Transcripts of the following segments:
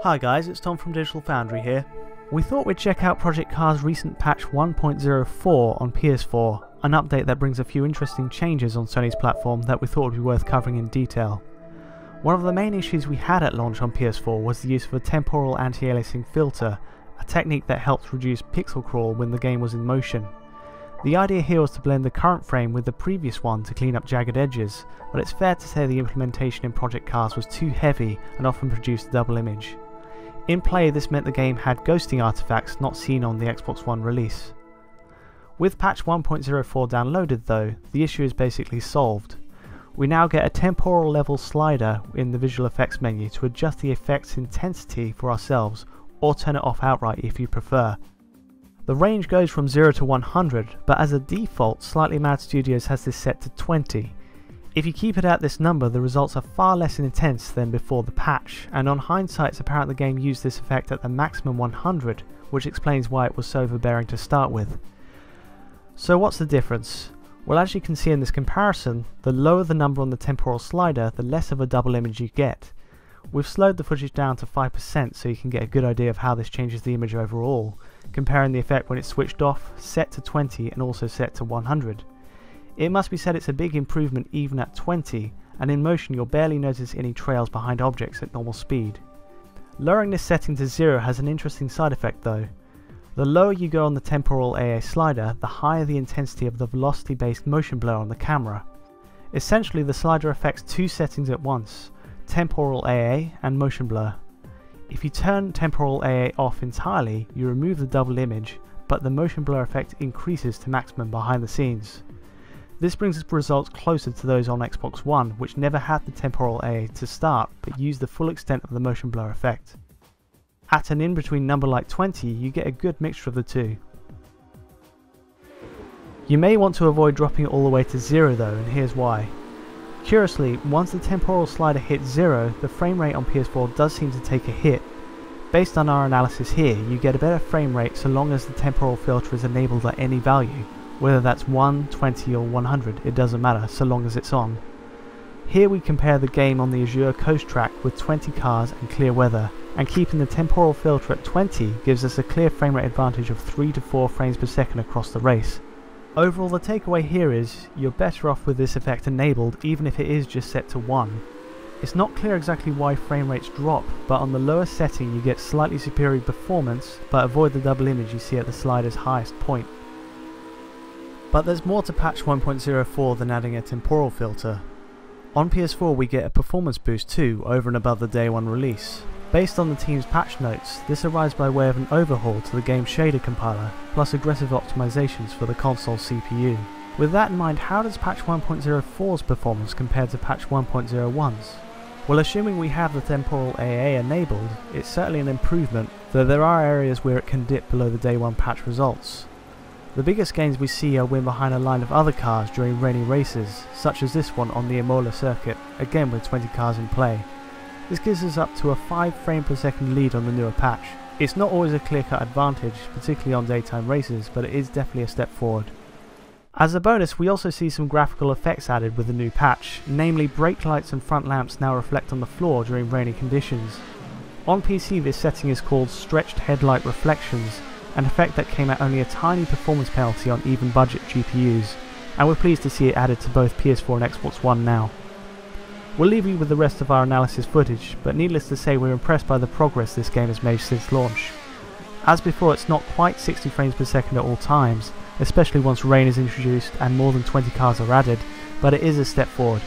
Hi guys, it's Tom from Digital Foundry here. We thought we'd check out Project Cars' recent patch 1.04 on PS4, an update that brings a few interesting changes on Sony's platform that we thought would be worth covering in detail. One of the main issues we had at launch on PS4 was the use of a temporal anti-aliasing filter, a technique that helps reduce pixel crawl when the game was in motion. The idea here was to blend the current frame with the previous one to clean up jagged edges, but it's fair to say the implementation in Project Cars was too heavy and often produced a double image. In play, this meant the game had ghosting artifacts not seen on the Xbox One release. With patch 1.04 downloaded though, the issue is basically solved. We now get a temporal level slider in the visual effects menu to adjust the effect's intensity for ourselves, or turn it off outright if you prefer. The range goes from 0 to 100, but as a default, Slightly Mad Studios has this set to 20. If you keep it at this number, the results are far less intense than before the patch, and on hindsight it's apparent the game used this effect at the maximum 100, which explains why it was so overbearing to start with. So what's the difference? Well, as you can see in this comparison, the lower the number on the temporal slider, the less of a double image you get. We've slowed the footage down to 5% so you can get a good idea of how this changes the image overall, comparing the effect when it's switched off, set to 20 and also set to 100. It must be said it's a big improvement even at 20, and in motion you'll barely notice any trails behind objects at normal speed. Lowering this setting to 0 has an interesting side effect though. The lower you go on the temporal AA slider, the higher the intensity of the velocity based motion blur on the camera. Essentially the slider affects two settings at once, temporal AA and motion blur. If you turn temporal AA off entirely, you remove the double image, but the motion blur effect increases to maximum behind the scenes. This brings its results closer to those on Xbox One, which never had the temporal AA to start, but used the full extent of the motion blur effect. At an in-between number like 20, you get a good mixture of the two. You may want to avoid dropping it all the way to 0 though, and here's why. Curiously, once the temporal slider hits 0, the frame rate on PS4 does seem to take a hit. Based on our analysis here, you get a better frame rate so long as the temporal filter is enabled at any value, whether that's 1, 20 or 100, it doesn't matter so long as it's on. Here we compare the game on the Azure Coast track with 20 cars and clear weather, and keeping the temporal filter at 20 gives us a clear frame rate advantage of 3 to 4 frames per second across the race. Overall, the takeaway here is, you're better off with this effect enabled even if it is just set to 1. It's not clear exactly why frame rates drop, but on the lower setting you get slightly superior performance, but avoid the double image you see at the slider's highest point. But there's more to patch 1.04 than adding a temporal filter. On PS4 we get a performance boost too, over and above the day one release. Based on the team's patch notes, this arrives by way of an overhaul to the game's shader compiler, plus aggressive optimizations for the console CPU. With that in mind, how does patch 1.04's performance compare to patch 1.01's? Well, assuming we have the temporal AA enabled, it's certainly an improvement, though there are areas where it can dip below the day one patch results. The biggest gains we see are when behind a line of other cars during rainy races, such as this one on the Imola circuit, again with 20 cars in play. This gives us up to a 5 frame per second lead on the newer patch. It's not always a clear-cut advantage, particularly on daytime races, but it is definitely a step forward. As a bonus, we also see some graphical effects added with the new patch, namely brake lights and front lamps now reflect on the floor during rainy conditions. On PC this setting is called Stretched Headlight Reflections, an effect that came at only a tiny performance penalty on even budget GPUs, and we're pleased to see it added to both PS4 and Xbox One now. We'll leave you with the rest of our analysis footage, but needless to say we're impressed by the progress this game has made since launch. As before, it's not quite 60 frames per second at all times, especially once rain is introduced and more than 20 cars are added, but it is a step forward.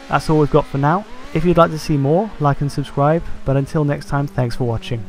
That's all we've got for now. If you'd like to see more, like and subscribe, but until next time, thanks for watching.